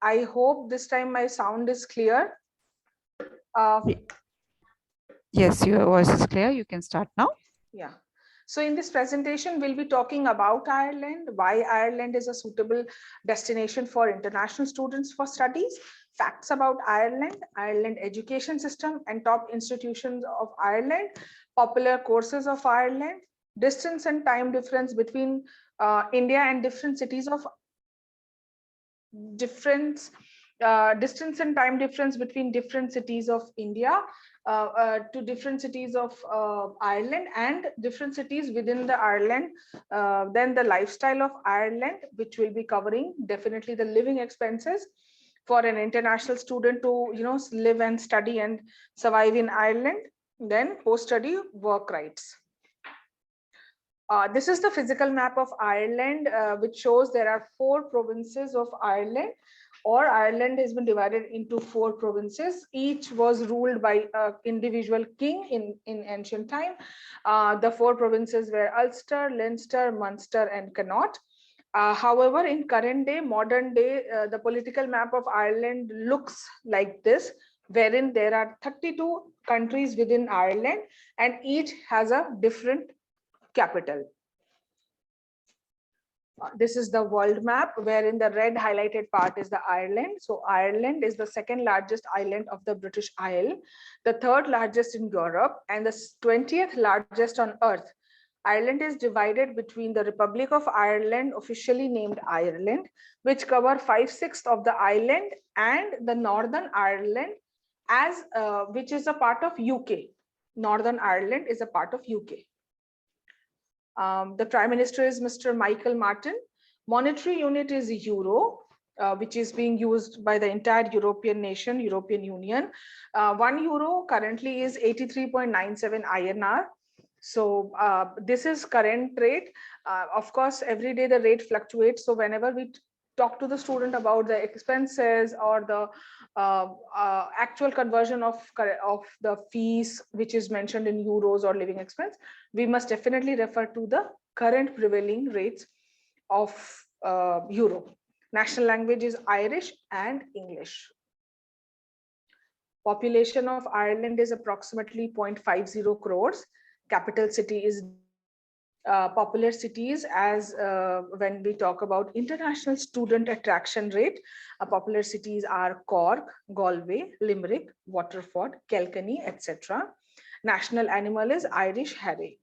I hope this time my sound is clear. Yes, your voice is clear. You can start now. Yeah. So in this presentation, we'll be talking about Ireland, why Ireland is a suitable destination for international students for studies, facts about Ireland, Ireland education system and top institutions of Ireland, popular courses of Ireland, distance and time difference between India and different cities of distance and time difference between different cities of India to different cities of Ireland and different cities within the Ireland. Then the lifestyle of Ireland, which will be covering definitely the living expenses for an international student to live and study and survive in Ireland. Then post-study work rights. This is the physical map of Ireland, which shows there are 4 provinces of Ireland, or Ireland has been divided into 4 provinces. Each was ruled by an individual king in ancient time. The 4 provinces were Ulster, Leinster, Munster, and Connaught. However, in current day, modern day, the political map of Ireland looks like this, wherein there are 32 countries within Ireland, and each has a different capital. This is the world map, wherein the red highlighted part is the Ireland. So Ireland is the 2nd largest island of the British Isle, the 3rd largest in Europe, and the 20th largest on Earth. Ireland is divided between the Republic of Ireland, officially named Ireland, which cover 5/6 of the island, and the Northern Ireland, as which is a part of UK. Northern Ireland is a part of UK. The Prime Minister is Mr. Michael Martin. Monetary unit is euro, which is being used by the entire European nation, European Union. 1 euro currently is 83.97 INR. So this is current rate. Of course, every day the rate fluctuates. So whenever we talk to the student about the expenses or the actual conversion of the fees, which is mentioned in euros or living expense, we must definitely refer to the current prevailing rates of euro. National language is Irish and English. Population of Ireland is approximately 0.50 crores. Capital city is popular cities, as when we talk about international student attraction rate, popular cities are Cork, Galway, Limerick, Waterford, Kilkenny, etc. National animal is Irish Harry.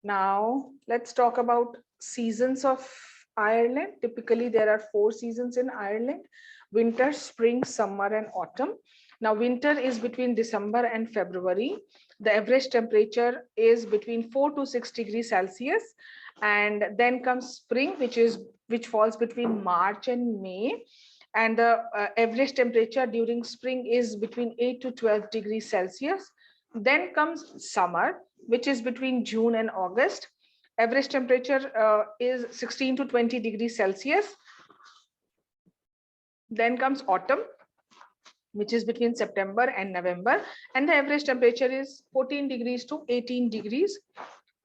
Now let's talk about seasons of Ireland. Typically there are 4 seasons in Ireland: winter, spring, summer, and autumn. Now winter is between December and February. The average temperature is between 4 to 6 degrees Celsius. And then comes spring, which falls between March and May. And the average temperature during spring is between 8 to 12 degrees Celsius. Then comes summer, which is between June and August. Average temperature is 16 to 20 degrees Celsius. Then comes autumn, which is between September and November, and the average temperature is 14 degrees to 18 degrees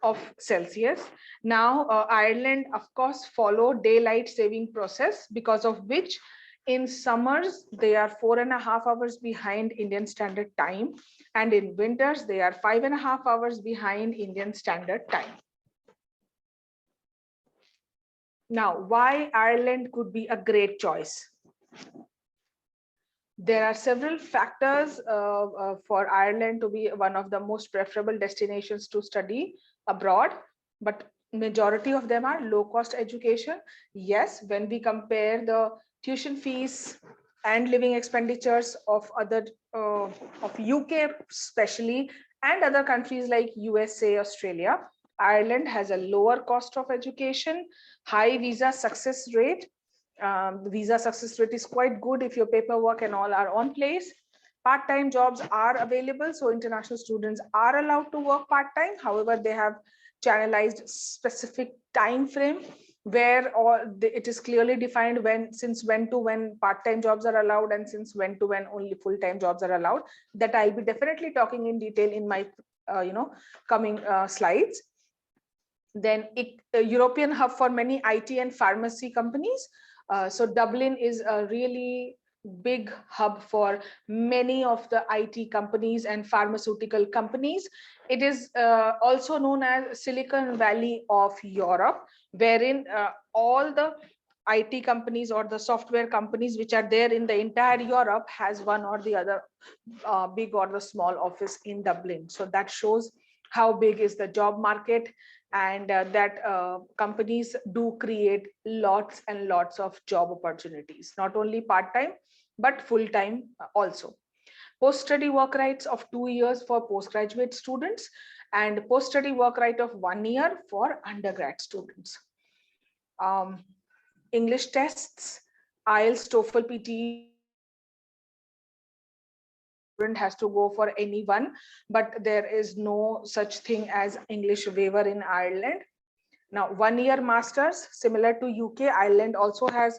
of Celsius. Now, Ireland, of course, follow daylight saving process, because of which in summers they are 4.5 hours behind Indian Standard Time, and in winters they are 5.5 hours behind Indian Standard Time. Now, why Ireland could be a great choice? There are several factors for Ireland to be one of the most preferable destinations to study abroad, but majority of them are low-cost education. Yes, when we compare the tuition fees and living expenditures of other of UK especially, and other countries like USA, Australia, Ireland has a lower cost of education, high visa success rate. The visa success rate is quite good if your paperwork and all are on place. Part-time jobs are available, so international students are allowed to work part-time. However, they have channelized specific time frame where it is clearly defined since when to when part-time jobs are allowed and since when to when only full-time jobs are allowed. That I'll be definitely talking in detail in my coming slides. Then European hub for many IT and pharmacy companies. So Dublin is a really big hub for many of the IT companies and pharmaceutical companies. It is also known as Silicon Valley of Europe, wherein all the IT companies or the software companies which are there in the entire Europe has one or the other big or the small office in Dublin. So that shows how big is the job market, and that companies do create lots and lots of job opportunities, not only part-time, but full-time also. Post-study work rights of 2 years for postgraduate students, and post-study work right of 1 year for undergrad students. English tests, IELTS, TOEFL, PTE, student has to go for anyone, but there is no such thing as English waiver in Ireland. Now, 1 year masters, similar to UK, Ireland also has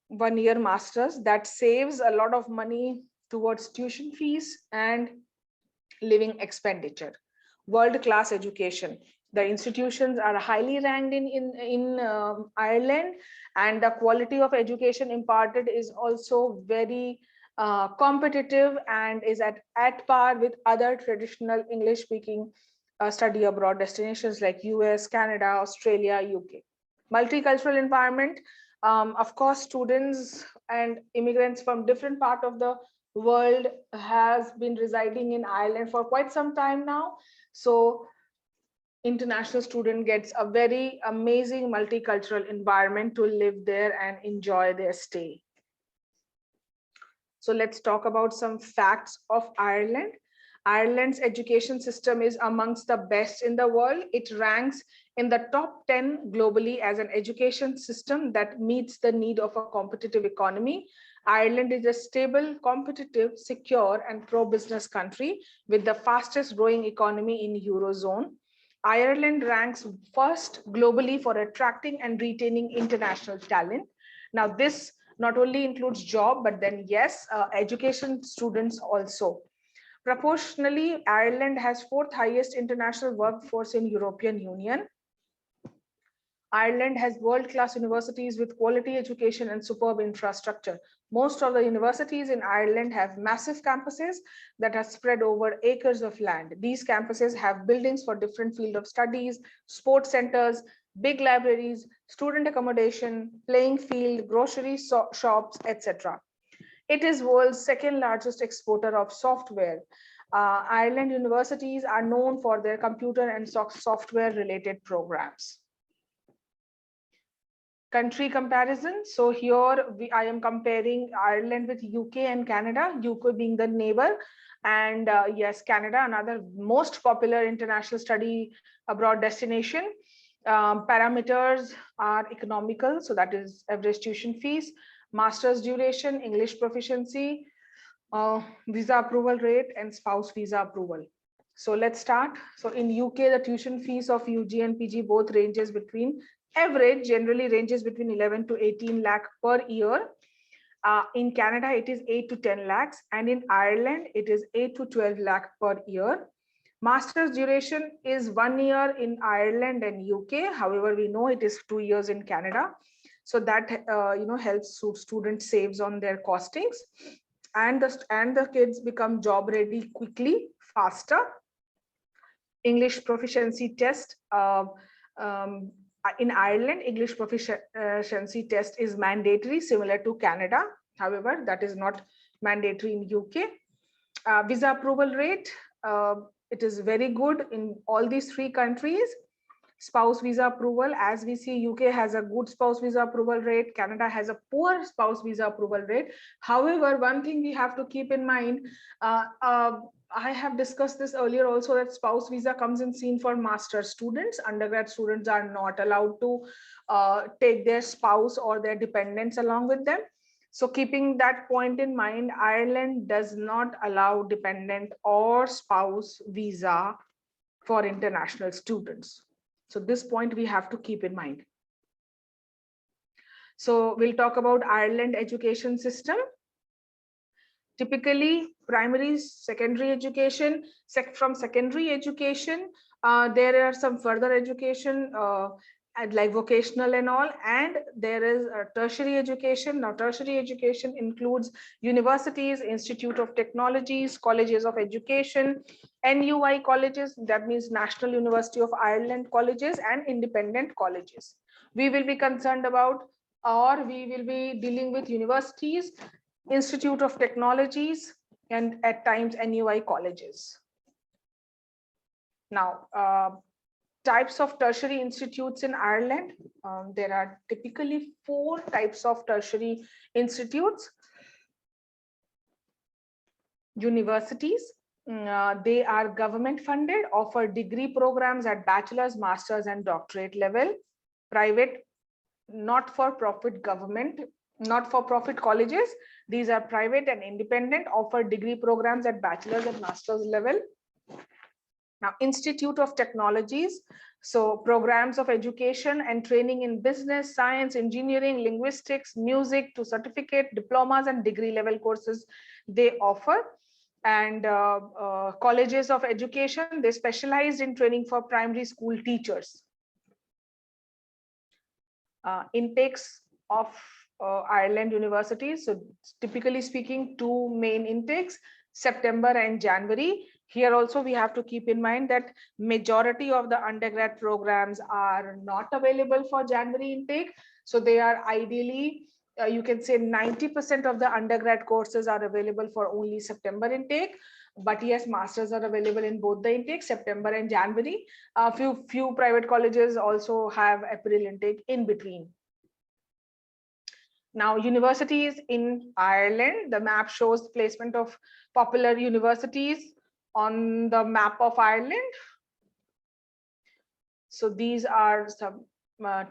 1 year masters. That saves a lot of money towards tuition fees and living expenditure. World-class education. The institutions are highly ranked in Ireland, and the quality of education imparted is also very competitive and is at par with other traditional English-speaking study abroad destinations like US, Canada, Australia, UK. Multicultural environment. Of course, students and immigrants from different part of the world has been residing in Ireland for quite some time now. So international student gets a very amazing multicultural environment to live there and enjoy their stay. So let's talk about some facts of Ireland. Ireland's education system is amongst the best in the world. It ranks in the top 10 globally as an education system that meets the need of a competitive economy. Ireland is a stable, competitive, secure, and pro-business country with the fastest growing economy in Eurozone. Ireland ranks first globally for attracting and retaining international talent. Now, this not only includes job, but then yes, education students also. Proportionally, Ireland has fourth highest international workforce in European Union. Ireland has world-class universities with quality education and superb infrastructure. Most of the universities in Ireland have massive campuses that are spread over acres of land. These campuses have buildings for different fields of studies, sports centers, big libraries, student accommodation, playing field, grocery shops, etc. It is world's second largest exporter of software. Ireland universities are known for their computer and software related programs. Country comparison. So here I am comparing Ireland with UK and Canada, UK being the neighbor, and yes, Canada, another most popular international study abroad destination. Parameters are economical, so that is average tuition fees, master's duration, English proficiency, visa approval rate, and spouse visa approval. So let's start. So in UK, the tuition fees of UG and PG both ranges between average generally ranges between 11 to 18 lakh per year. In Canada, it is 8 to 10 lakhs, and in Ireland, it is 8 to 12 lakh per year. Master's duration is 1 year in Ireland and UK. However, we know it is 2 years in Canada. So that helps students saves on their costings, and the kids become job ready quickly, faster. English proficiency test. In Ireland, English proficiency test is mandatory, similar to Canada. However, that is not mandatory in UK. Visa approval rate, it is very good in all these three countries. Spouse visa approval, as we see, UK has a good spouse visa approval rate, Canada has a poor spouse visa approval rate. However, one thing we have to keep in mind, I have discussed this earlier also, that spouse visa comes in scene for master students. Undergrad students are not allowed to take their spouse or their dependents along with them. So keeping that point in mind, Ireland does not allow dependent or spouse visa for international students. So this point we have to keep in mind. So we'll talk about Ireland education system. Typically, primary, secondary education. From secondary education, there are some further education and like vocational and all, and there is a tertiary education. Now tertiary education includes universities, institute of technologies, colleges of education, NUI colleges, that means National University of Ireland colleges, and independent colleges. We will be concerned about, or we will be dealing with universities, institute of technologies, and at times NUI colleges. Now types of tertiary institutes in Ireland. There are typically 4 types of tertiary institutes. Universities, they are government funded, offer degree programs at bachelor's, master's, and doctorate level. Private, not-for-profit government, not-for-profit colleges. These are private and independent, offer degree programs at bachelor's and master's level. Now, Institute of Technologies, so programs of education and training in business, science, engineering, linguistics, music to certificate, diplomas, and degree level courses they offer. And colleges of education, they specialized in training for primary school teachers. Intakes of Ireland universities. So typically speaking, 2 main intakes, September and January. Here also we have to keep in mind that majority of the undergrad programs are not available for January intake. So they are ideally, you can say 90% of the undergrad courses are available for only September intake. But yes, masters are available in both the intakes, September and January. Few private colleges also have April intake in between. Now, universities in Ireland, the map shows placement of popular universities on the map of Ireland. So these are some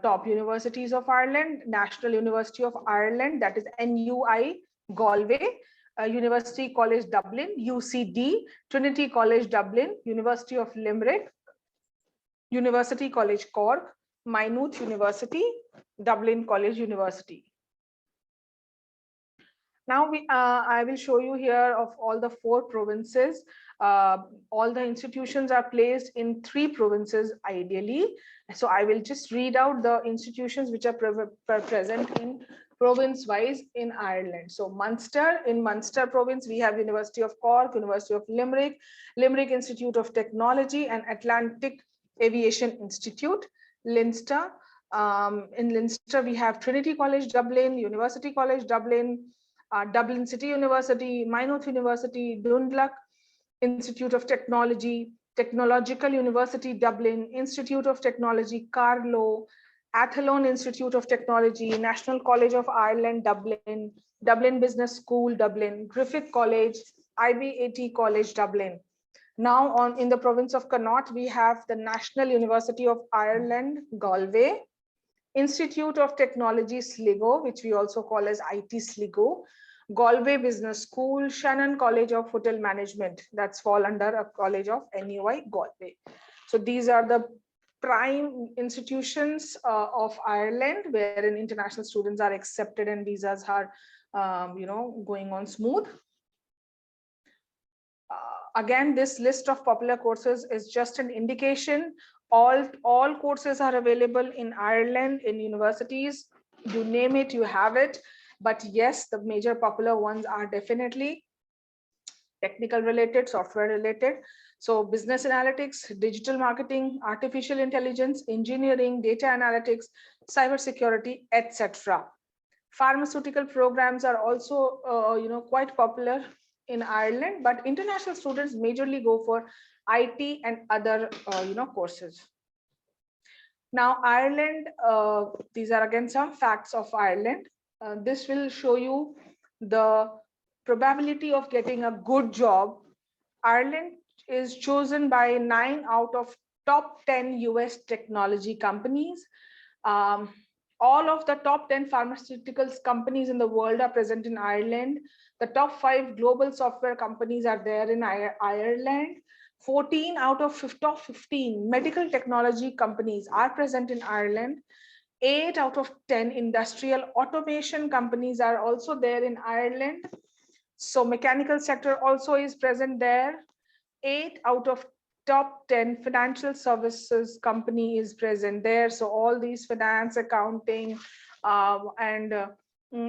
top universities of Ireland: National University of Ireland, that is NUI, Galway, University College Dublin, UCD, Trinity College Dublin, University of Limerick, University College Cork, Maynooth University, Dublin College University. Now I will show you here of all the 4 provinces. All the institutions are placed in 3 provinces ideally. So I will just read out the institutions which are present in province wise in Ireland. So Munster, in Munster province, we have University of Cork, University of Limerick, Limerick Institute of Technology, and Atlantic Aviation Institute. Leinster, in Leinster, we have Trinity College Dublin, University College Dublin, Dublin City University, Maynooth University, Dundalk Institute of Technology, Technological University Dublin, Institute of Technology Carlow, Athlone Institute of Technology, National College of Ireland Dublin, Dublin Business School Dublin, Griffith College, IBAT College Dublin. Now in the province of Connaught, we have the National University of Ireland Galway, Institute of Technology Sligo, which we also call as IT Sligo, Galway Business School, Shannon College of Hotel Management, that's fall under a college of NUI Galway. So these are the prime institutions of Ireland wherein international students are accepted and visas are going on smooth. Again, this list of popular courses is just an indication. All courses are available in Ireland in universities. You name it, you have it. But yes, the major popular ones are definitely technical related, software related. So business analytics, digital marketing, artificial intelligence, engineering, data analytics, cybersecurity, etc. Pharmaceutical programs are also quite popular in Ireland, but international students majorly go for IT and other courses. Now Ireland, these are again some facts of Ireland. This will show you the probability of getting a good job. Ireland is chosen by 9 out of top 10 US technology companies. All of the top 10 pharmaceuticals companies in the world are present in Ireland. The top 5 global software companies are there in Ireland. 14 out of top 15 medical technology companies are present in Ireland. 8 out of 10 industrial automation companies are also there in Ireland. So mechanical sector also is present there. 8 out of top 10 financial services company is present there. So all these finance, accounting, and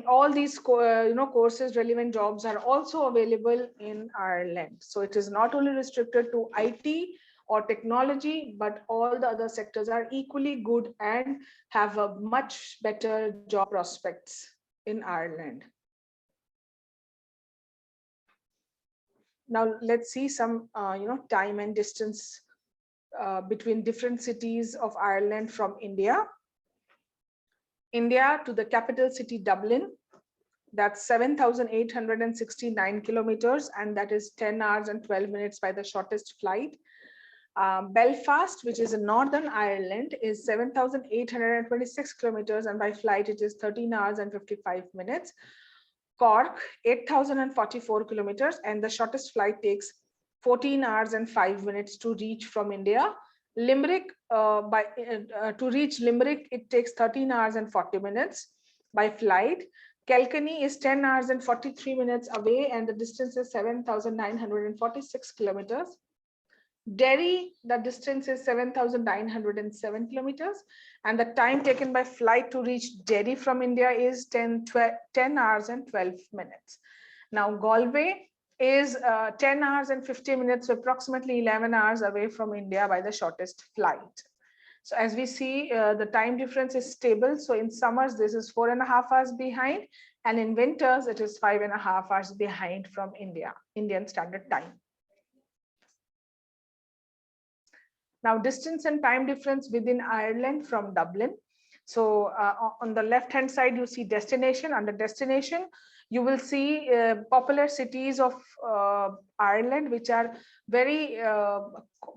all these courses, relevant jobs are also available in Ireland. So it is not only restricted to IT or technology, but all the other sectors are equally good and have a much better job prospects in Ireland. Now let's see some time and distance between different cities of Ireland from India. India to the capital city Dublin, that's 7,869 kilometers, and that is 10 hours and 12 minutes by the shortest flight. Belfast, which is in Northern Ireland, is 7,826 kilometers, and by flight it is 13 hours and 55 minutes. Cork, 8,044 kilometers, and the shortest flight takes 14 hours and 5 minutes to reach from India. Limerick, to reach Limerick, it takes 13 hours and 40 minutes by flight. Kilkenny is 10 hours and 43 minutes away, and the distance is 7,946 kilometers. Derry, the distance is 7,907 kilometers, and the time taken by flight to reach Derry from India is 10 hours and 12 minutes. Now, Galway is 10 hours and 50 minutes, so approximately 11 hours away from India by the shortest flight. So as we see, the time difference is stable. So in summers, this is 4.5 hours behind, and in winters, it is 5.5 hours behind from Indian Standard Time. Now, distance and time difference within Ireland from Dublin. So on the left-hand side, you see destination. Under destination, you will see popular cities of Ireland, which are very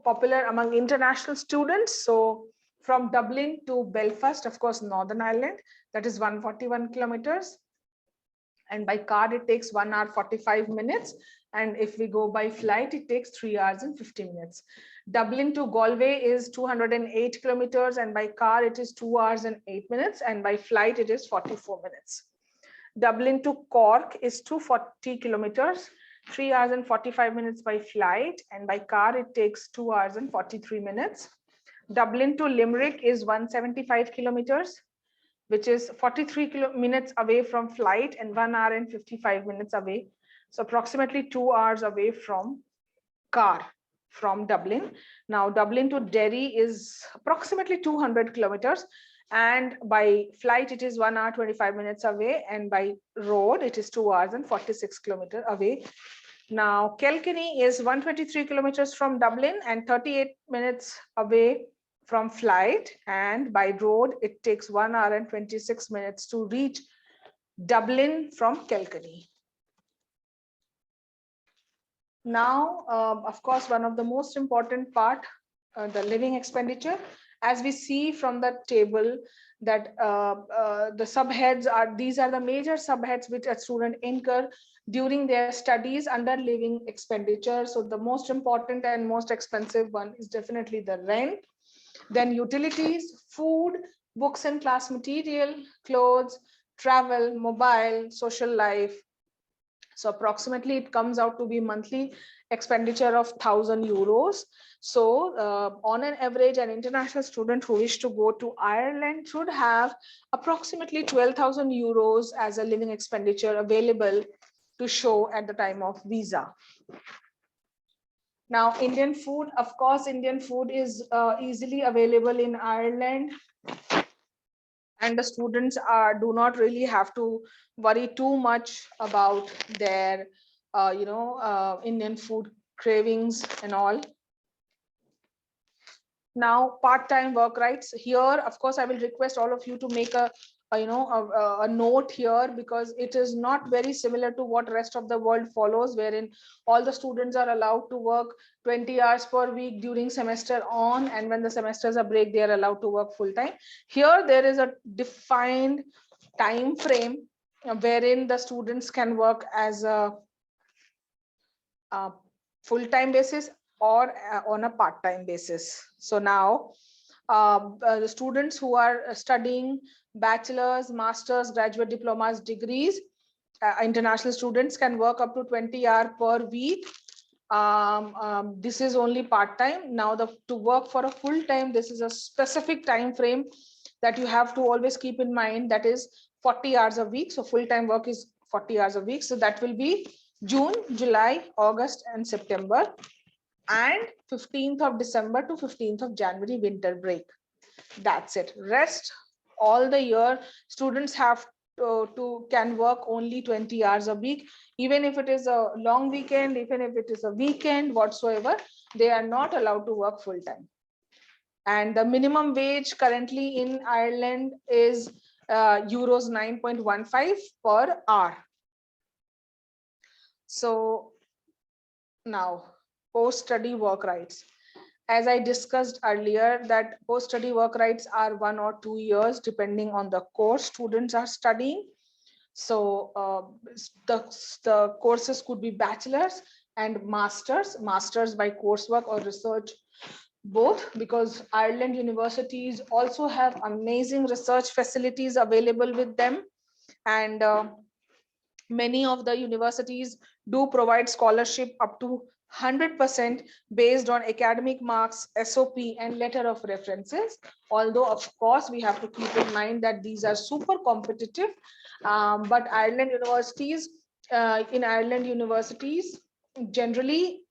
popular among international students. So from Dublin to Belfast, of course, Northern Ireland, that is 141 kilometers. And by car, it takes 1 hour 45 minutes. And if we go by flight, it takes 3 hours and 50 minutes. Dublin to Galway is 208 kilometers, and by car, it is 2 hours and 8 minutes. And by flight, it is 44 minutes. Dublin to Cork is 240 kilometers, 3 hours and 45 minutes by flight. And by car, it takes 2 hours and 43 minutes. Dublin to Limerick is 175 kilometers, which is 43 minutes away from flight and 1 hour and 55 minutes away. So approximately 2 hours away from car from Dublin. Now, Dublin to Derry is approximately 200 kilometers. And by flight, it is 1 hour 25 minutes away. And by road, it is 2 hours and 46 kilometers away. Now, Kilkenny is 123 kilometers from Dublin and 38 minutes away from flight. And by road, it takes 1 hour and 26 minutes to reach Dublin from Kilkenny. Now, of course, one of the most important part, the living expenditure. As we see from the table that the subheads are, these are the major subheads which a student incur during their studies under living expenditure. So the most important and most expensive one is definitely the rent, then utilities, food, books and class material, clothes, travel, mobile, social life. So approximately it comes out to be monthly expenditure of 1,000 euros. So on an average, an international student who wish to go to Ireland should have approximately 12,000 euros as a living expenditure available to show at the time of visa. Now, Indian food, of course, Indian food is easily available in Ireland. And the students do not really have to worry too much about their, Indian food cravings and all. Now, part-time work rights. Here, of course, I will request all of you to make a note here, because it is not very similar to what rest of the world follows, wherein all the students are allowed to work 20 hours per week during semester on, and when the semesters are break, they are allowed to work full time. Here, there is a defined time frame wherein the students can work as a full-time basis or on a part-time basis. So now the students who are studying bachelor's, master's, graduate diplomas, degrees, international students can work up to 20 hours per week This is only part-time. Now to work for a full-time, this is a specific time frame that you have to always keep in mind, that is 40 hours a week. So full-time work is 40 hours a week. So that will be June, July, August, and September, and 15th of December to 15th of January, winter break. That's it. Rest all the year, students have can work only 20 hours a week. Even if it is a long weekend, even if it is a weekend whatsoever, they are not allowed to work full time. And the minimum wage currently in Ireland is euros 9.15 per hour. So now, post-study work rights. As I discussed earlier, that post-study work rights are 1 or 2 years, depending on the course students are studying. So the courses could be bachelor's and master's by coursework or research, both, because Ireland universities also have amazing research facilities available with them. And many of the universities do provide scholarship up to 100% based on academic marks, SOP, and letter of references. Although, of course, we have to keep in mind that these are super competitive. But Ireland universities, generally,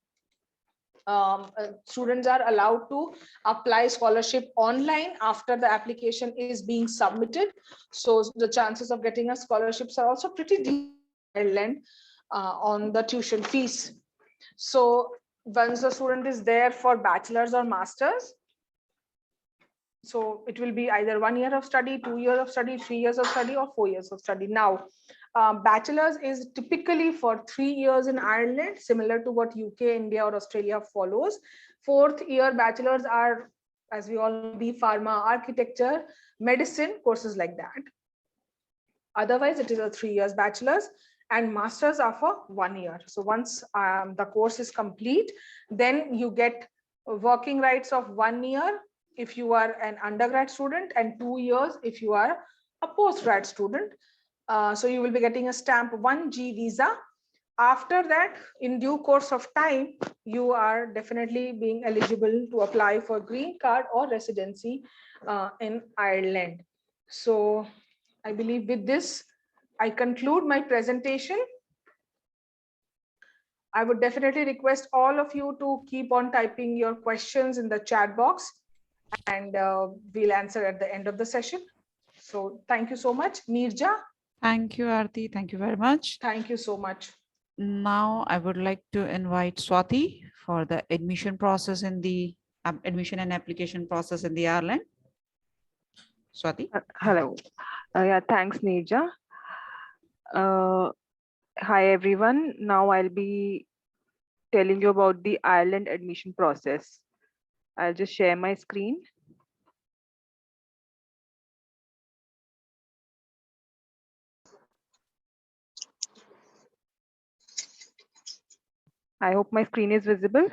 students are allowed to apply scholarship online after the application is being submitted. So the chances of getting a scholarships are also pretty deep in Ireland on the tuition fees. So once the student is there for bachelor's or master's, so it will be either 1 year of study, 2 years of study, 3 years of study, or 4 years of study. Now, bachelor's is typically for 3 years in Ireland, similar to what UK, India, or Australia follows. 4th year bachelor's are, as we all know, B Pharma, architecture, medicine, courses like that. Otherwise, it is a 3 years bachelor's, and masters are for 1 year. So once the course is complete, then you get working rights of 1 year if you are an undergrad student, and 2 years if you are a postgrad student. So you will be getting a stamp 1G visa. After that, in due course of time, you are definitely being eligible to apply for green card or residency in Ireland. So I believe with this, I conclude my presentation. I would definitely request all of you to keep on typing your questions in the chat box, and we'll answer at the end of the session. So thank you so much. Neerja. Thank you, Aarti. Thank you very much. Thank you so much. Now I would like to invite Swati for the admission process in the admission and application process in the Ireland. Swati. Hello. Yeah, thanks, Neerja. Hi, everyone. Now I'll be telling you about the Ireland admission process. I'll just share my screen. I hope my screen is visible.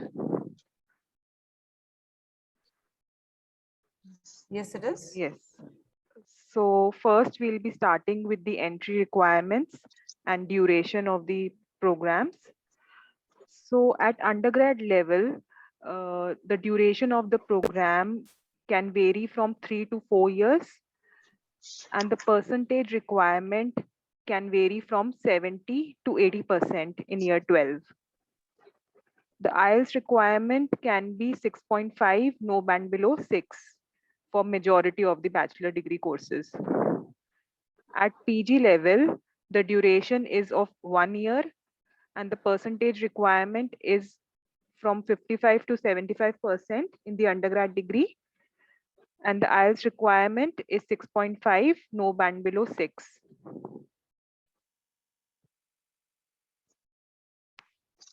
Yes, it is. Yes. So first we'll be starting with the entry requirements and duration of the programs. So at undergrad level, the duration of the program can vary from 3 to 4 years, and the percentage requirement can vary from 70 to 80% in year 12. The IELTS requirement can be 6.5, no band below 6 for majority of the bachelor degree courses. At PG level, the duration is of 1 year, and the percentage requirement is from 55 to 75% in the undergrad degree, and the IELTS requirement is 6.5, no band below 6.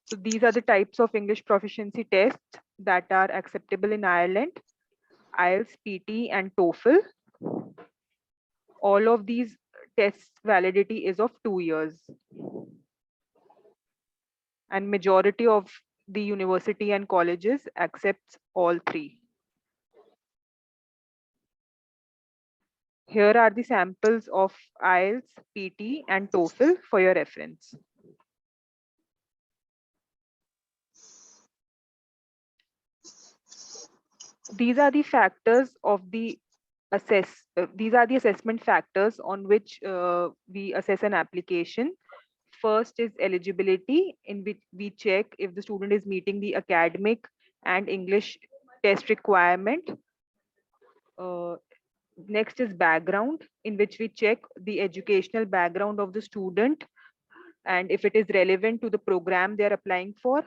So these are the types of English proficiency tests that are acceptable in Ireland: IELTS, PT, and TOEFL. All of these tests validity is of 2 years. And majority of the university and colleges accepts all 3. Here are the samples of IELTS, PT, and TOEFL for your reference. These are the factors of the these are the assessment factors on which we assess an application. First is eligibility, in which we check if the student is meeting the academic and English test requirement. Next is background, in which we check the educational background of the student and if it is relevant to the program they are applying for.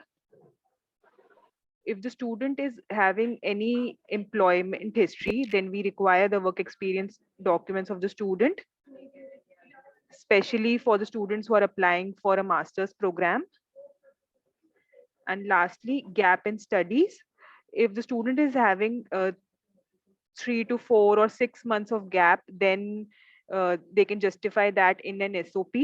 If the student is having any employment history, then we require the work experience documents of the student, especially for the students who are applying for a master's program. And lastly, gap in studies. If the student is having 3 to 4 or 6 months of gap, then they can justify that in an SOP.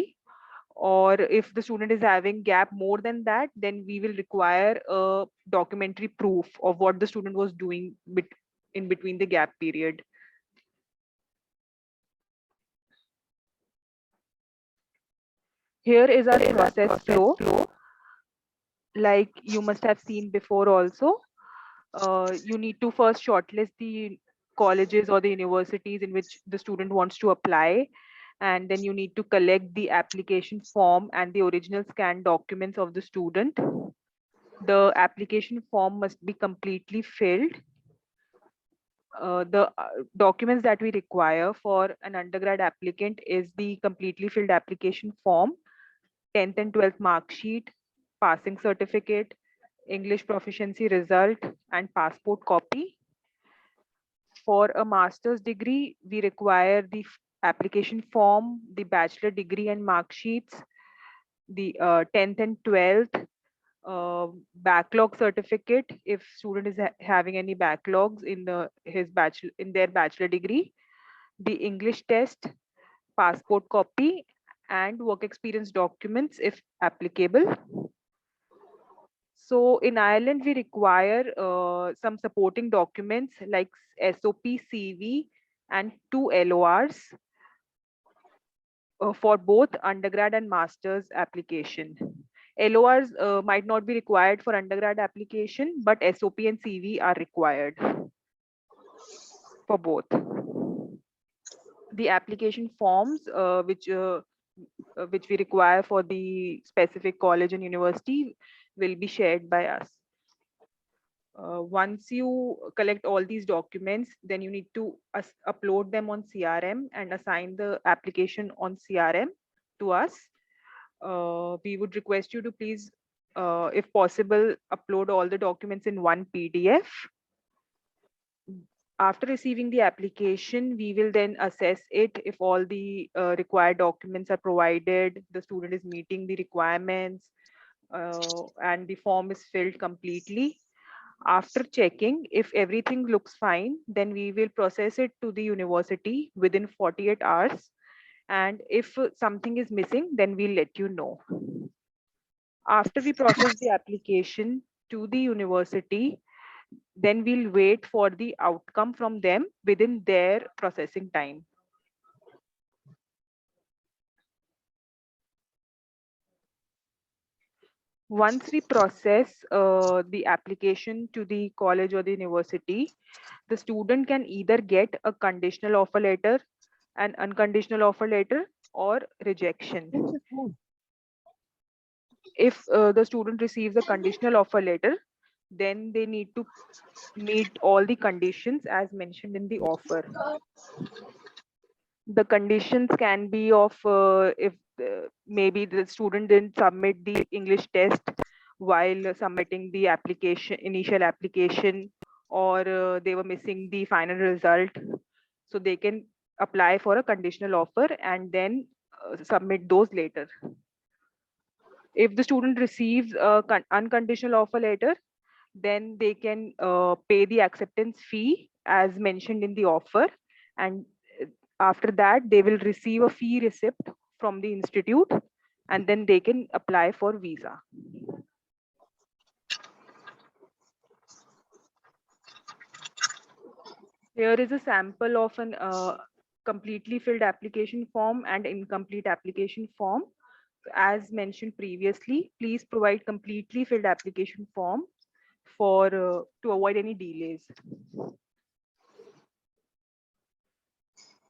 Or if the student is having gap more than that, then we will require a documentary proof of what the student was doing in between the gap period. Here is our process flow. Like you must have seen before also, you need to first shortlist the colleges or the universities in which the student wants to apply. And then you need to collect the application form and the original scanned documents of the student. The application form must be completely filled. The documents that we require for an undergrad applicant is the completely filled application form, 10th and 12th mark sheet, passing certificate, English proficiency result, and passport copy. For a master's degree, we require the application form, the bachelor degree and mark sheets, the 10th and 12th backlog certificate if student is having any backlogs in their bachelor degree, the English test, passport copy, and work experience documents if applicable. So in Ireland, we require some supporting documents like SOP, CV, and 2 LORs for both undergrad and master's application. LORs might not be required for undergrad application, but SOP and CV are required for both. The application forms which we require for the specific college and university will be shared by us. Once you collect all these documents, then you need to upload them on CRM and assign the application on CRM to us. We would request you to please, if possible, upload all the documents in one PDF. After receiving the application, we will then assess it if all the required documents are provided, the student is meeting the requirements, and the form is filled completely. After checking if everything looks fine, then we will process it to the university within 48 hours. And if something is missing, then we'll let you know. After we process the application to the university, then we'll wait for the outcome from them within their processing time. Once we process the application to the college or the university, the student can either get a conditional offer letter, an unconditional offer letter, or rejection. If the student receives a conditional offer letter, then they need to meet all the conditions as mentioned in the offer. The conditions can be of if maybe the student didn't submit the English test while submitting the initial application, or they were missing the final result. So they can apply for a conditional offer and then submit those later. If the student receives a unconditional offer letter, then they can pay the acceptance fee as mentioned in the offer, and after that they will receive a fee receipt from the institute, and then they can apply for visa. Here is a sample of an completely filled application form and incomplete application form. As mentioned previously, please provide completely filled application form for to avoid any delays.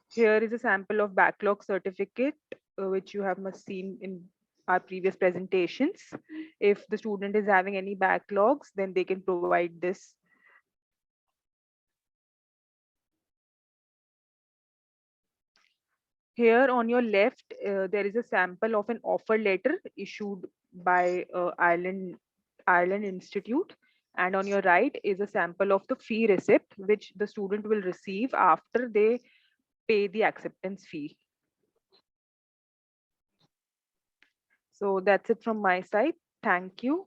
Here is a sample of backlog certificate, which you have must seen in our previous presentations. If the student is having any backlogs, then they can provide this. Here on your left, there is a sample of an offer letter issued by Ireland Institute. And on your right is a sample of the fee receipt, which the student will receive after they pay the acceptance fee. So that's it from my side. Thank you.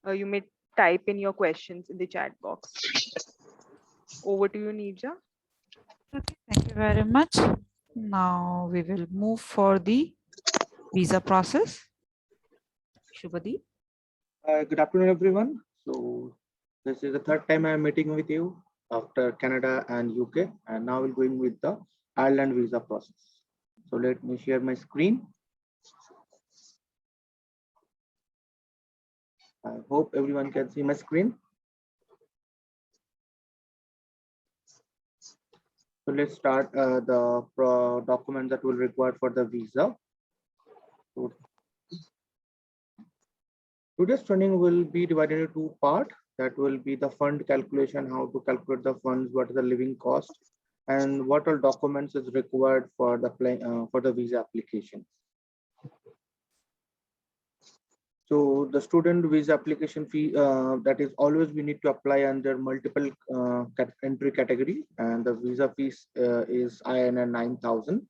You may type in your questions in the chat box. Over to you, Neerja. Okay, thank you very much. Now we will move for the visa process. Shubhadeep. Good afternoon, everyone. So this is the third time I'm meeting with you after Canada and UK, and now we're going with the Ireland visa process. So let me share my screen. I hope everyone can see my screen. So let's start the document that will require for the visa. So today's training will be divided into two parts. That will be the fund calculation, how to calculate the funds, what is the living cost, and what all documents is required for the visa application. So the student visa application fee, that is always we need to apply under multiple entry category, and the visa fees is INR 9,000,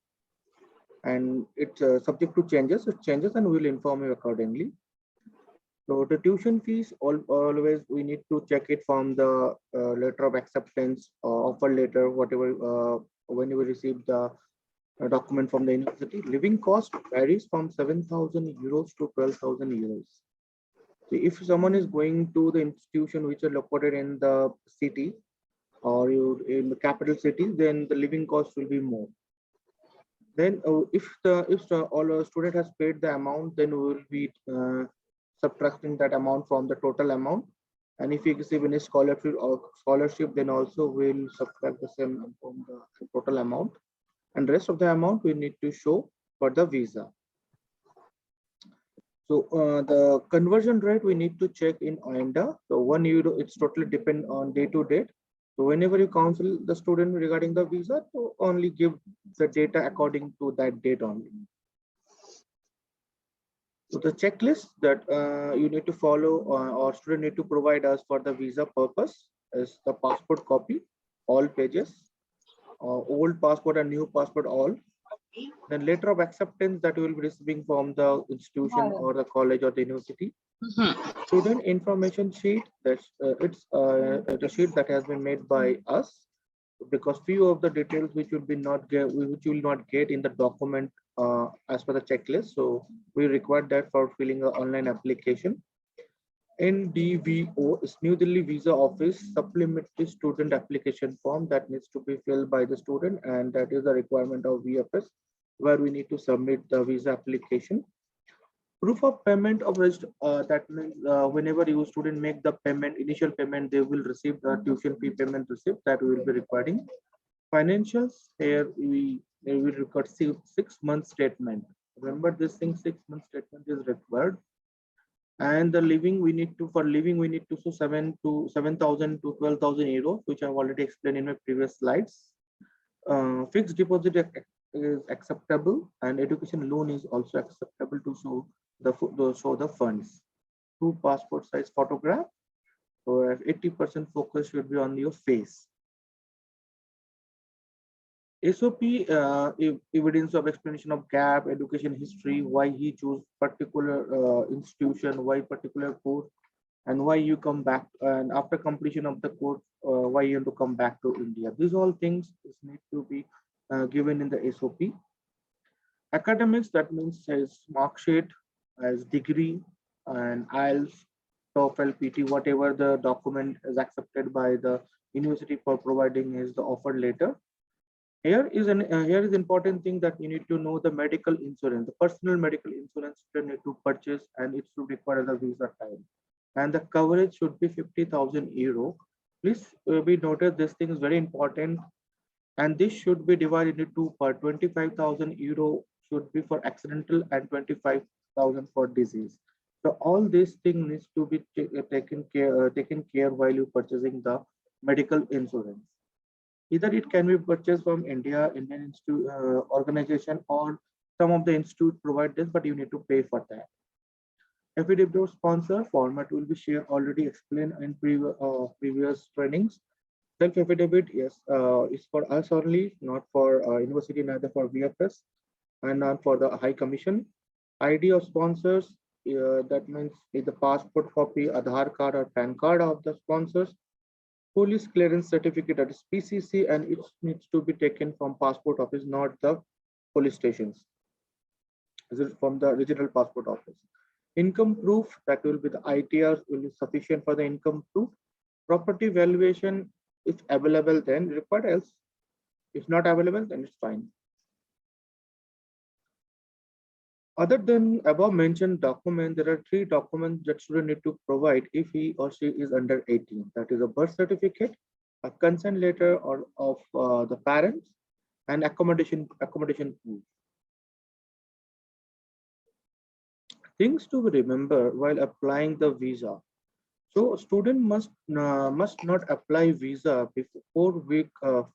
and it's subject to changes. It changes, and we'll inform you accordingly. So the tuition fees, always we need to check it from the letter of acceptance or offer letter, whatever, when you receive the document from the university. Living cost varies from 7,000 euros to 12,000 euros. So if someone is going to the institution which are located in the city or you in the capital city, then the living cost will be more. Then if all student has paid the amount, then we will be subtracting that amount from the total amount. And if you receive any scholarship, then also we'll subtract the same from the total amount. And the rest of the amount we need to show for the visa. So the conversion rate we need to check in OINDA. So €1, it's totally depend on day to date. So whenever you counsel the student regarding the visa, to only give the data according to that date only. So the checklist that you need to follow or student need to provide us for the visa purpose is the passport copy, all pages, old passport and new passport, all. Then letter of acceptance that you will be receiving from the institution or the college or the university. Student information sheet, that's it's the sheet that has been made by us, because few of the details which will not get in the document as per the checklist. So we require that for filling the online application. NDVO is New Delhi Visa Office supplementary student application form that needs to be filled by the student, and that is the requirement of VFS, where we need to submit the visa application. Proof of payment of that means whenever your student make the payment, initial payment, they will receive the tuition fee payment receipt that we will be requiring. Financials, here we will record 6-month statement. Remember this thing, 6-month statement is required. And the living we need to, for living we need to show 7,000 to 12,000 euros, which I've already explained in my previous slides. Fixed deposit is acceptable, and education loan is also acceptable to show the funds. 2 passport size photograph, or 80% focus should be on your face. SOP, evidence of explanation of gap, education history, why he chose particular institution, why particular course, and why you come back, and after completion of the course, why you want to come back to India. These all things need to be given in the SOP. Academics, that means as mark sheet, as degree, and IELTS, TOEFL, PT, whatever the document is accepted by the university for providing is the offer letter. Here is important thing that you need to know the medical insurance, the personal medical insurance you need to purchase, and it should require the visa time. and the coverage should be 50,000 euro. Please be noted, this thing is very important, and this should be divided into two part. 25,000 euro should be for accidental and 25,000 for disease. So all these things needs to be taken care while you purchasing the medical insurance. Either it can be purchased from Indian institute organization, or some of the institute provide this, but you need to pay for that. Affidavit sponsor format will be shared, already explained in previous trainings. Self affidavit, yes, is for us only, not for university, neither for VFS and not for the High Commission. ID of sponsors, that means the passport copy, Aadhaar card or PAN card of the sponsors. Police clearance certificate, that is PCC, and it needs to be taken from passport office, not the police stations. Is it from the regional passport office? Income proof, that will be the ITR, will be sufficient for the income proof. Property valuation, if available, then required, else if not available, then it's fine. Other than above mentioned document, there are 3 documents that student need to provide if he or she is under 18. That is a birth certificate, a consent letter or of the parents, and accommodation proof. Things to remember while applying the visa. So student must not apply visa before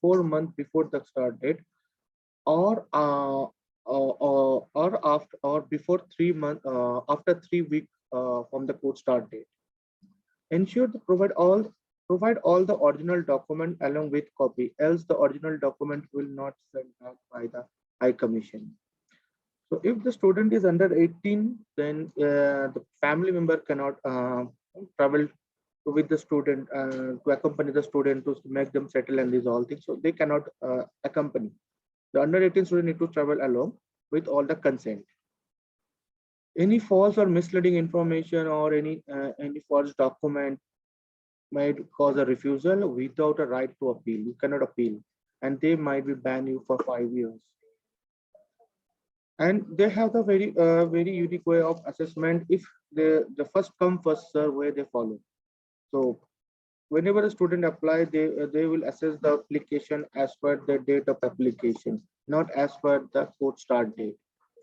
4 months before the start date, or after, or before 3 months after 3 weeks from the course start date. Ensure to provide all the original document along with copy, else the original document will not sent back by the High Commission. So if the student is under 18, then the family member cannot travel with the student to accompany the student to make them settle and these all things. So they cannot accompany. The under 18 student need to travel along with all the consent. Any false or misleading information or any false document might cause a refusal without a right to appeal. You cannot appeal, and they might be ban you for 5 years. And they have the very unique way of assessment. If the first come first serve way they follow. So whenever a student apply, they will assess the application as per the date of application, not as per the course start date.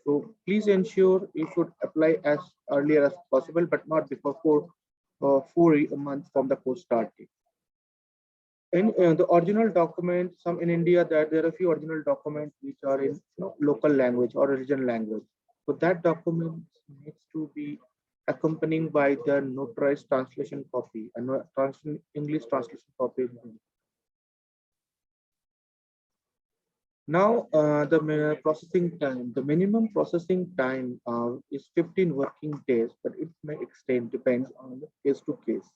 So please ensure you should apply as earlier as possible, but not before 4 months from the course start date. In the original document, some in India, that there are a few original documents which are in local language or regional language. So that document needs to be accompanying by the notarized translation copy and English translation copy. Now the processing time, the minimum processing time is 15 working days, but it may extend, depends on the case to case.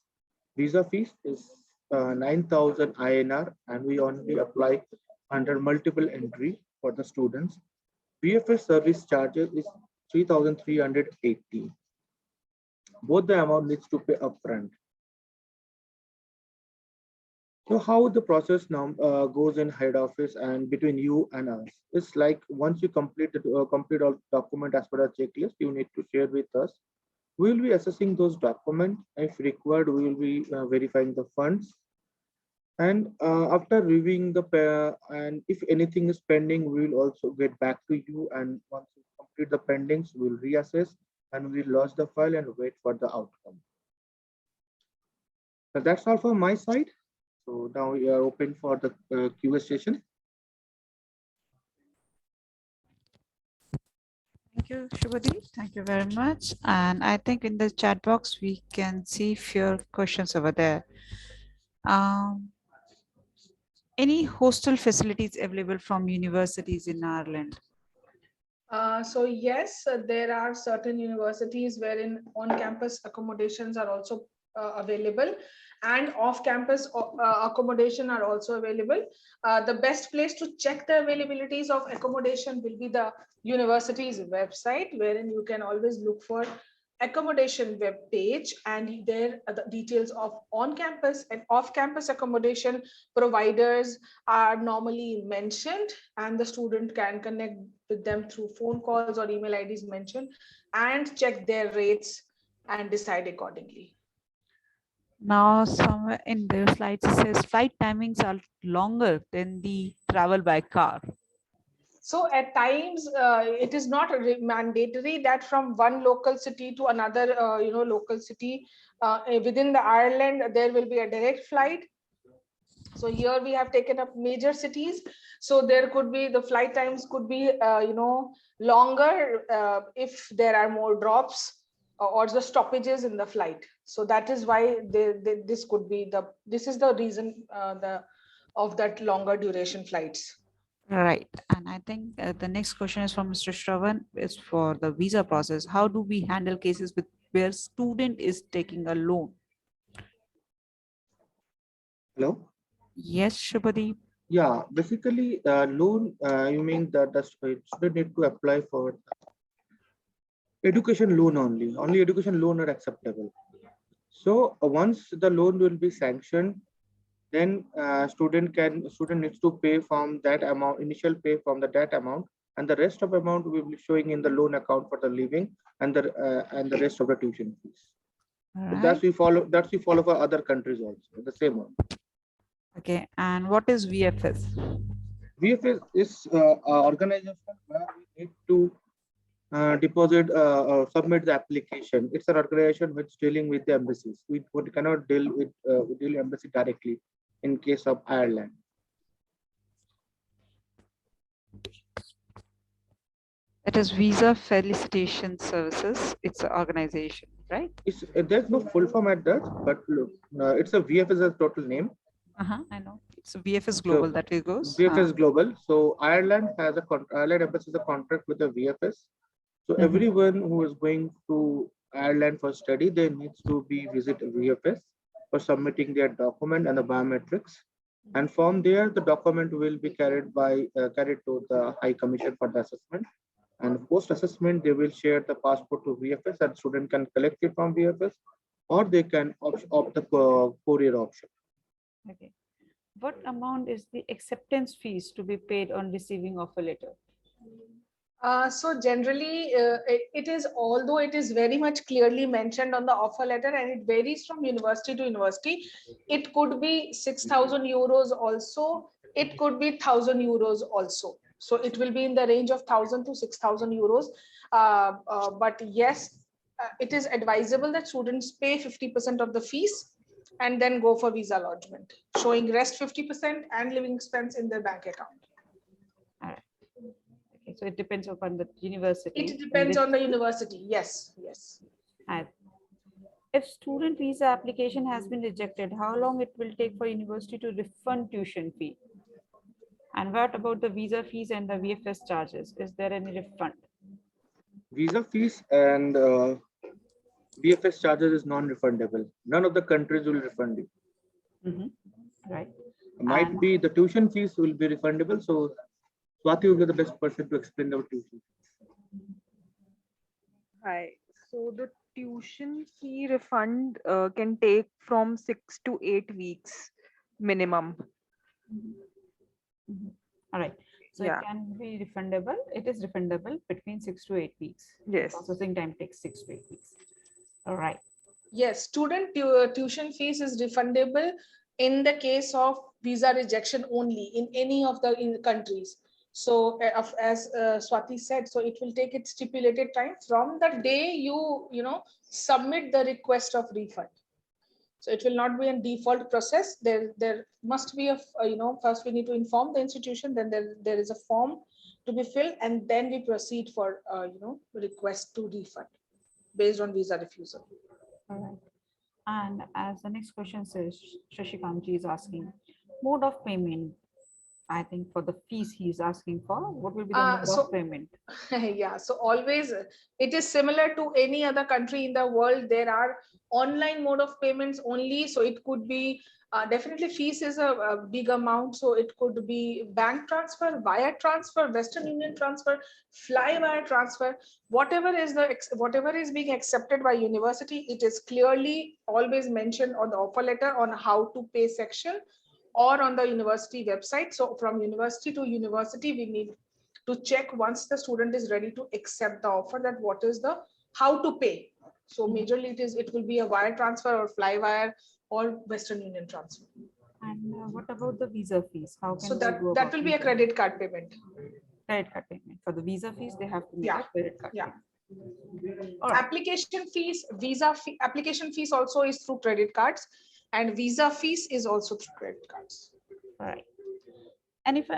Visa fees is 9,000 INR, and we only apply under multiple entry for the students. VFS service charges is 3,380. Both the amount needs to pay upfront. So how the process now goes in head office and between you and us? It's like once you complete all document as per the checklist, you need to share with us. We will be assessing those documents. If required, we will be verifying the funds. And after reviewing the and if anything is pending, we will also get back to you. And once we complete the pendings, we'll reassess and we'll lodge the file and wait for the outcome. So that's all from my side. So now we are open for the Q&A session. Thank you, Shubhadeep. Thank you very much. And I think in the chat box, we can see few questions over there. Any hostel facilities available from universities in Ireland? So yes, there are certain universities wherein on-campus accommodations are also available, and off-campus accommodation are also available. The best place to check the availabilities of accommodation will be the university's website, wherein you can always look for accommodation web page, and there are the details of on-campus and off-campus accommodation providers are normally mentioned, and the student can connect with them through phone calls or email IDs mentioned and check their rates and decide accordingly. Now, somewhere in their slides, it says flight timings are longer than the travel by car. So at times, it is not mandatory that from one local city to another, local city within the Ireland, there will be a direct flight. So here we have taken up major cities. So there could be the flight times could be, longer if there are more drops or the stoppages in the flight. So that is why this could be this is the reason of that longer duration flights. Right. And I think the next question is from Mr. Shravan, is for the visa process. How do we handle cases with where student is taking a loan? Hello? Yes, Shubhadeep. Yeah, basically, loan, you mean that the student need to apply for education loan only. Only education loan are acceptable. So once the loan will be sanctioned, then student needs to pay from that amount, initial pay from that amount, and the rest of amount will be showing in the loan account for the living and the rest of the tuition fees. All So right. that's we follow for other countries also, the same one. Okay. And what is VFS? VFS is an organization where we need to deposit submit the application. It's an organization which is dealing with the embassies. We cannot deal with embassy directly in case of Ireland. It is Visa Felicitation Services. It's an organization, right? There's no full form at that, but look, it's a VFS as total name. I know. It's a VFS Global that it goes. VFS Global. So Ireland has Ireland embassy has a contract with the VFS. So everyone who is going to Ireland for study, they needs to be visit VFS for submitting their document and the biometrics. And from there, the document will be carried to the High Commission for the assessment. And post assessment, they will share the passport to VFS, and student can collect it from VFS, or they can opt the courier option. Okay. What amount is the acceptance fees to be paid on receiving of a letter? So generally, it is, although it is very much clearly mentioned on the offer letter, and it varies from university to university. It could be 6,000 euros also. It could be 1,000 euros also. So it will be in the range of 1,000 to 6,000 euros. But yes, it is advisable that students pay 50% of the fees and then go for visa lodgement, showing rest 50% and living expense in their bank account. Okay, so it depends upon the university. It depends on the university. Yes, yes. And if student visa application has been rejected, how long it will take for university to refund tuition fee? And what about the visa fees and the VFS charges? Is there any refund? Visa fees and VFS charges is non-refundable. None of the countries will refund you. Right. Might be the tuition fees will be refundable. So Swati will be the best person to explain about tuition. Hi. So the tuition fee refund can take from 6 to 8 weeks minimum. All right. So Yeah. it can be refundable. It is refundable between 6 to 8 weeks. Yes. Processing time takes 6 to 8 weeks. All right. Yes, student tuition fees is refundable in the case of visa rejection only in any of the countries. So as Swati said, so it will take its stipulated time from the day you submit the request of refund. So it will not be a default process. There must be a first we need to inform the institution, then there is a form to be filled, and then we proceed for request to refund based on visa refusal. All right. And as the next question says, Shashikanji is asking, mode of payment. I think for the fees he is asking for, what will be the mode of payment? Yeah, so always it is similar to any other country in the world. There are online mode of payments only. So it could be definitely fees is a big amount. So it could be bank transfer, wire transfer, Western Union transfer, fly wire transfer, whatever is being accepted by university. It is clearly always mentioned on the offer letter on how to pay section or on the university website. So from university to university, we need to check once the student is ready to accept the offer that what is the how to pay. So majorly it will be a wire transfer or fly wire or Western Union transfer. And what about the visa fees? How can So they go that about will be a visa? credit card payment. Credit card payment. For the visa fees, they have to make Yeah, a credit card yeah. payment. All right. Application fees, application fees also is through credit cards, and visa fees is also through credit cards. All right. And if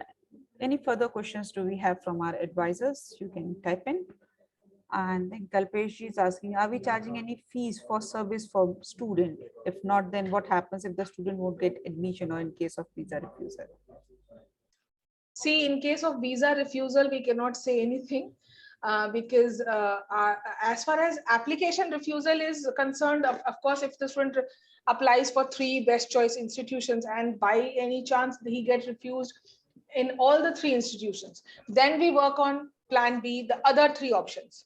any further questions do we have from our advisors, you can type in. And then Kalpesh is asking, are we charging any fees for service for student? If not, then what happens if the student won't get admission or in case of visa refusal? See, in case of visa refusal, we cannot say anything because as far as application refusal is concerned, of course, if the student applies for 3 best choice institutions and by any chance he gets refused in all the 3 institutions, then we work on plan B, the other 3 options.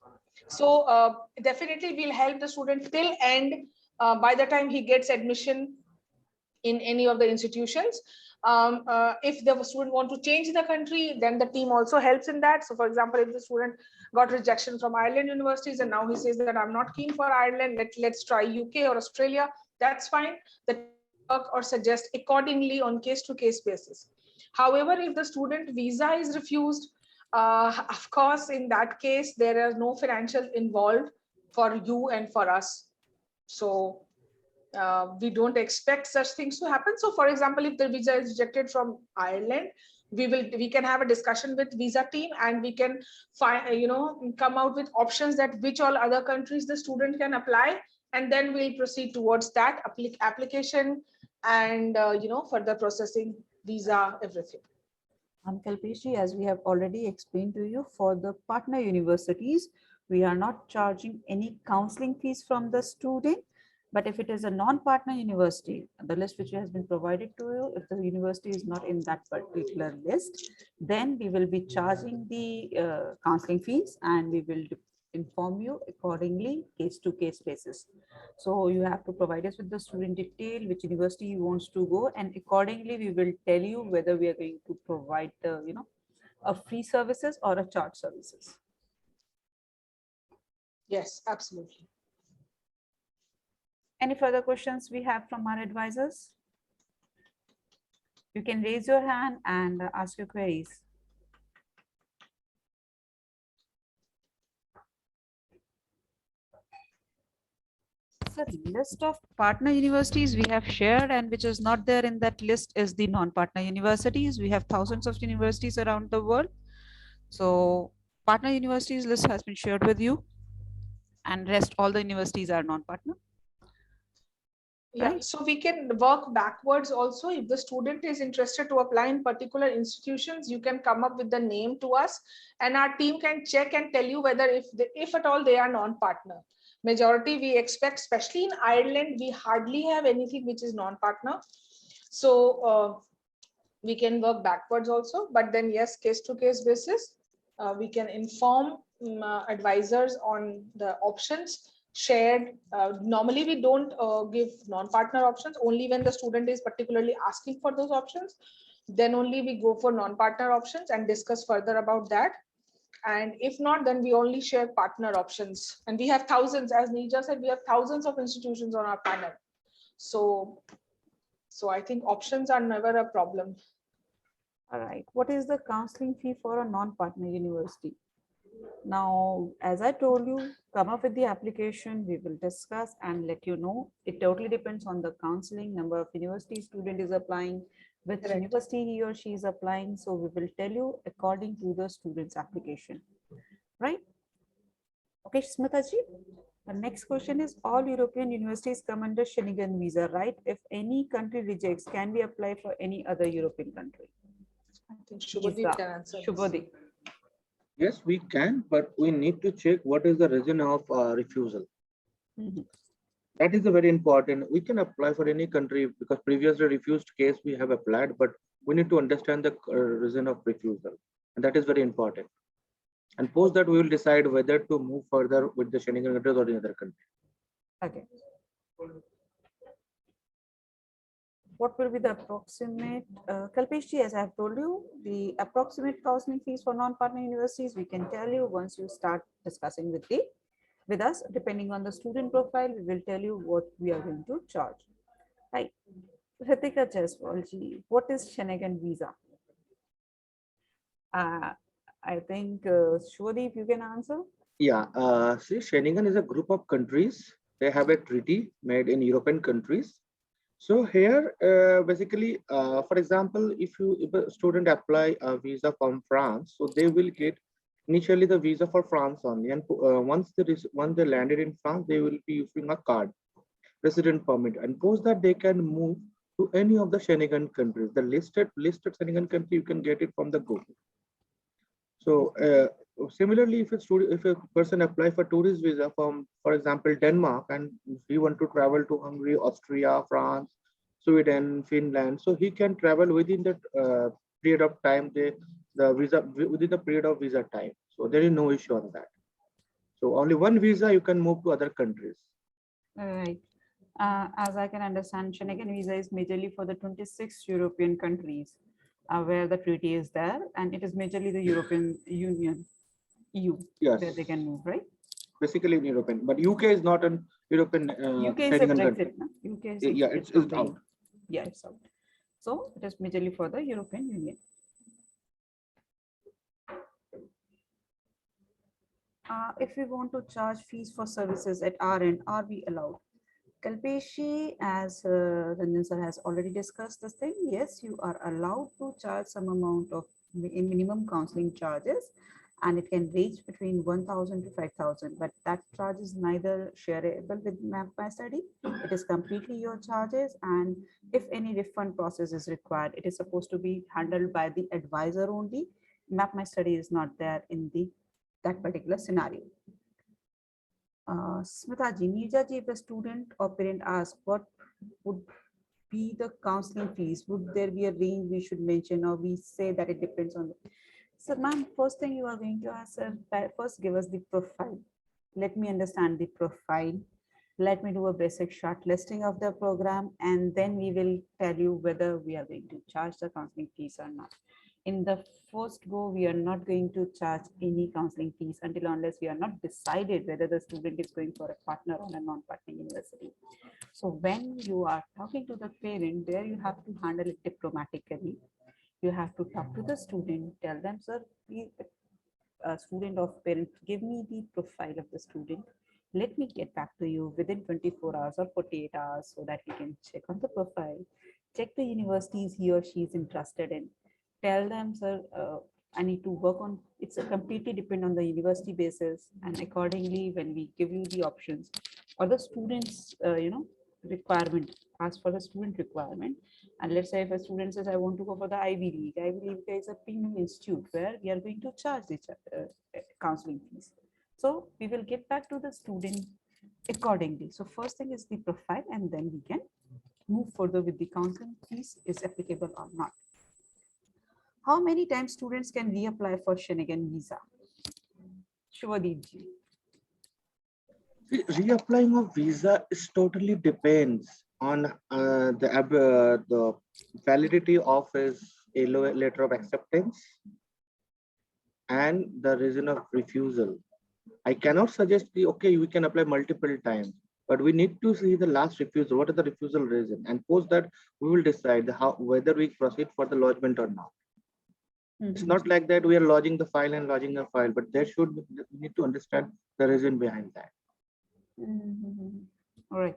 So definitely we'll help the student till end by the time he gets admission in any of the institutions. If the student want to change the country, then the team also helps in that. So for example, if the student got rejection from Ireland universities and now he says that I'm not keen for Ireland, let's try UK or Australia, that's fine. The work or suggest accordingly on case-to-case basis. However, if the student visa is refused, of course, in that case, there are no financial involved for you and for us. So we don't expect such things to happen. So for example, if the visa is rejected from Ireland, we can have a discussion with visa team and we can find, come out with options that which all other countries the student can apply, and then we'll proceed towards that application and further processing visa, everything. Kalpesh, as we have already explained to you, for the partner universities, we are not charging any counseling fees from the student. But if it is a non-partner university, the list which has been provided to you, if the university is not in that particular list, then we will be charging the counseling fees and we will inform you accordingly, case-to-case basis. So you have to provide us with the student detail, which university you wants to go, and accordingly we will tell you whether we are going to provide the, a free services or a charge services. Yes, absolutely. Any further questions we have from our advisors? You can raise your hand and ask your queries. So list of partner universities we have shared, and which is not there in that list is the non-partner universities. We have thousands of universities around the world. So partner universities list has been shared with you, and rest all the universities are non-partner. Yeah, Right. so we can work backwards also. If the student is interested to apply in particular institutions, you can come up with the name to us and our team can check and tell you whether if at all they are non-partner. Majority we expect, especially in Ireland, we hardly have anything which is non-partner. So we can work backwards also, but then yes, case-to-case basis, we can inform advisors on the options shared. Normally we don't give non-partner options, only when the student is particularly asking for those options, then only we go for non-partner options and discuss further about that. And if not, then we only share partner options, and we have thousands, as Neerja said, we have thousands of institutions on our panel. So I think options are never a problem. All right. What is the counseling fee for a non-partner university? Now, as I told you, come up with the application, we will discuss and let you know. It totally depends on the counseling, number of university student is applying, which Correct. university he or she is applying. So we will tell you according to the student's application, right? Okay, Smita ji. The next question is, all European universities come under Schengen visa, right? If any country rejects, can we apply for any other European country? I think Shubhadeep can answer this. Shubhadeep. Yes, we can, but we need to check what is the reason of refusal. Mhm. That is a very important. We can apply for any country because previously refused case we have applied, but we need to understand the reason of refusal, and that is very important. And post that, we will decide whether to move further with the Schengen countries or another country. Okay. What will be the approximate, Kalpesh ji, as I have told you, the approximate counseling fees for non-partner universities, we can tell you once you start discussing with the with us. Depending on the student profile, we will tell you what we are going to charge. Right. Ritika Jaiswal ji, what is Schengen visa? I think Shubhadeep, you can answer. Yeah, see, Schengen is a group of countries. They have a treaty made in European countries. So here, basically, for example, if a student apply a visa from France, so they will get initially the visa for France only, and once they landed in France, they will be using a card, resident permit, and post that they can move to any of the Schengen countries. The listed Schengen country, you can get it from the Google. So similarly, if a person apply for tourist visa from, for example, Denmark, and he want to travel to Hungary, Austria, France, Sweden, Finland, so he can travel within the period of time, the visa within the period of visa time. So there is no issue on that. So only one visa you can move to other countries. Right. As I can understand, Schengen visa is majorly for the 26 European countries where the treaty is there, and it is majorly the European Union, EU, Yes, where they can move, right? basically in European, but UK is not an European UK is a Schengen Brexit, country. no? UK is Yeah, exited it's from the out. EU. Yeah, it's out. So it is majorly for the European Union. If we want to charge fees for services at our end, are we allowed? Kalpeshi, as Ranjan sir has already discussed this thing, yes, you are allowed to charge some amount of minimum counseling charges, and it can range between 1,000 to 5,000, but that charge is neither shareable with MapMyStudy. It is completely your charges, and if any refund process is required, it is supposed to be handled by the advisor only. MapMyStudy is not there in that particular scenario. Smita ji, Neerja ji, if a student or parent asks what would be the counseling fees, would there be a range we should mention, or we say that it depends on the... So ma'am, first thing you are going to ask, first give us the profile. Let me understand the profile. Let me do a basic short listing of the program, and then we will tell you whether we are going to charge the counseling fees or not. In the first go, we are not going to charge any counseling fees until unless we are not decided whether the student is going for a partner or a non-partner university. So when you are talking to the parent, there you have to handle it diplomatically. You have to talk to the student, tell them, sir, please, student or parent, give me the profile of the student. Let me get back to you within 24 hours or 48 hours so that we can check on the profile, check the universities he or she is interested in. Tell them, sir, I need to work on, it's a completely depend on the university basis, and accordingly, when we give you the options or the students, requirement, ask for the student requirement. And let's say if a student says, I want to go for the Ivy League is a premium institute where we are going to charge the counseling fees. So we will get back to the student accordingly. So first thing is the profile, and then we can move further with the counseling fees is applicable or not. How many times students can reapply for Schengen visa? Shubhadeep ji. Reapplying of visa is totally depends on the validity of his letter of acceptance and the reason of refusal. I cannot suggest okay, we can apply multiple times, but we need to see the last refusal. What is the refusal reason? And post that we will decide whether we proceed for the lodgement or not. It's not like that we are lodging the file and lodging the file, but we need to understand the reason behind that. All right.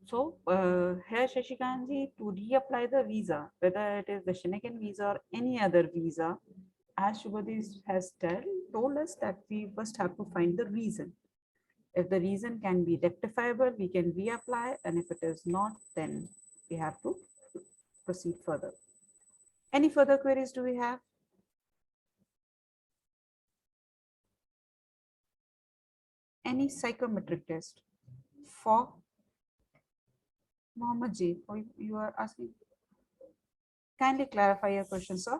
So here, Shashikanji, to reapply the visa, whether it is the Schengen visa or any other visa, as Shubhadeep has told us that we first have to find the reason. If the reason can be rectifiable, we can reapply, and if it is not, then we have to proceed further. Any further queries do we have? Any psychometric test for Mohammed Ji? You are asking? Kindly clarify your question, sir.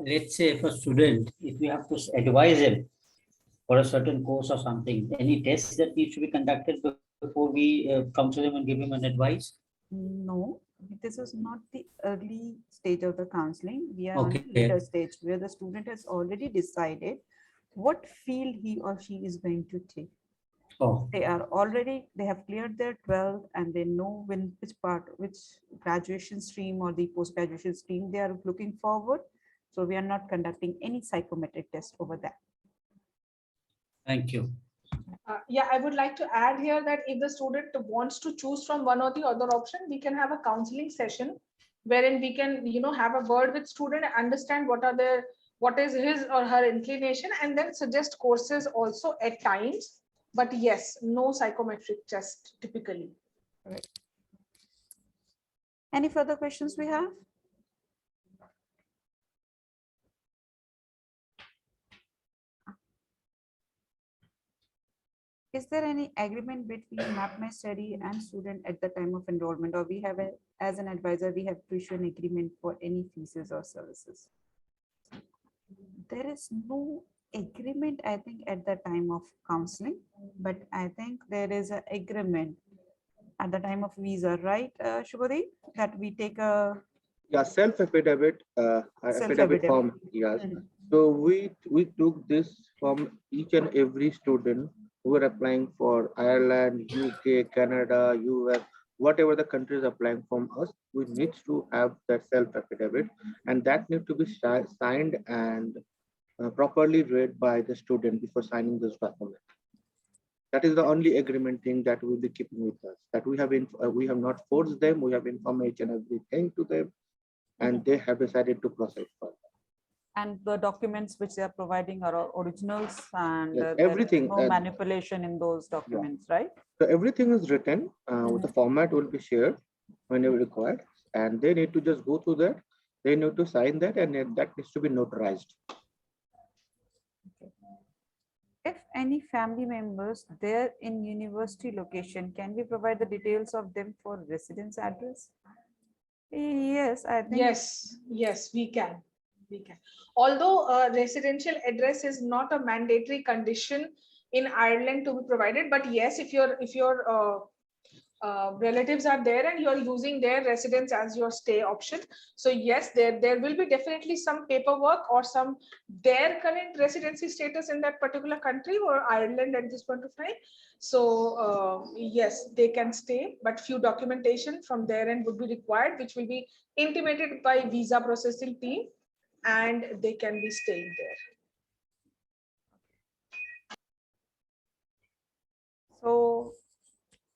Let's say if a student, if we have to advise him for a certain course or something, any tests that need to be conducted before we counsel him and give him an advice? No, this is not the early stage of the counseling. We are on Okay. the later stage where the student has already decided what field he or she is going to take. Oh, They have cleared their 12th and they know which graduation stream or the post-graduation stream they are looking forward. So we are not conducting any psychometric test over that. thank you. Yeah, I would like to add here that if the student wants to choose from one or the other option, we can have a counseling session wherein we can, have a word with student, understand what is his or her inclination, and then suggest courses also at times. But yes, no psychometric test typically. Any further questions we have? Is there any agreement between MapMyStudy and student at the time of enrollment, or we have as an advisor, we have to issue an agreement for any fees or services? There is no agreement, I think, at the time of counseling, but I think there is an agreement at the time of visa, right, Shubhadeep, that we take a Yeah, self-affidavit, affidavit Self-affidavit. form, yes. Mhm. So we took this from each and every student who were applying for Ireland, UK, Canada, US, whatever the country is applying from us, we need to have that self-affidavit, and that needs to be signed and properly read by the student before signing this document. That is the only agreement thing that we'll be keeping with us. That we have not forced them. We have informed each and everything to them, and they have decided to proceed further. And the documents which they are providing are all originals, and Yes, there is everything, no manipulation in those documents, right? So everything is written with the format will be shared whenever required, and they need to just go through that. They need to sign that, and then that needs to be notarized. If any family members there in university location, can we provide the details of them for residence address? Yes, I think. Yes, we can. Although residential address is not a mandatory condition in Ireland to be provided, but yes, if your relatives are there and you're using their residence as your stay option, so yes, there will be definitely some paperwork or some their current residency status in that particular country or Ireland at this point of time. So yes, they can stay, but few documentation from their end would be required, which will be intimated by visa processing team, and they can be staying there. So,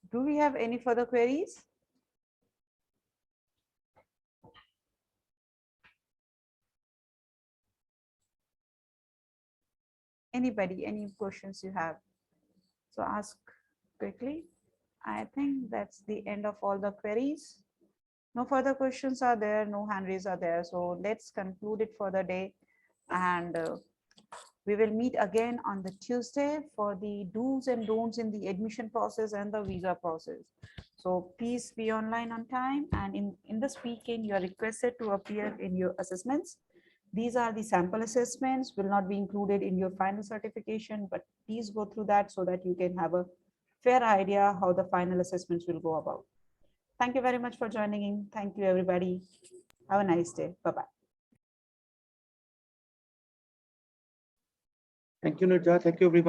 do we have any further queries? Anybody, any questions you have? So ask quickly. I think that's the end of all the queries. No further questions are there, no hand raise are there. So let's conclude it for the day. And we will meet again on the Tuesday for the do's and don'ts in the admission process and the visa process. So please be online on time, and in this weekend, you are requested to appear in your assessments. These are the sample assessments, will not be included in your final certification, but please go through that so that you can have a fair idea how the final assessments will go about. Thank you very much for joining in. Thank you, everybody. Have a nice day. Bye-bye. Thank you, Nirja. Thank you, everyone.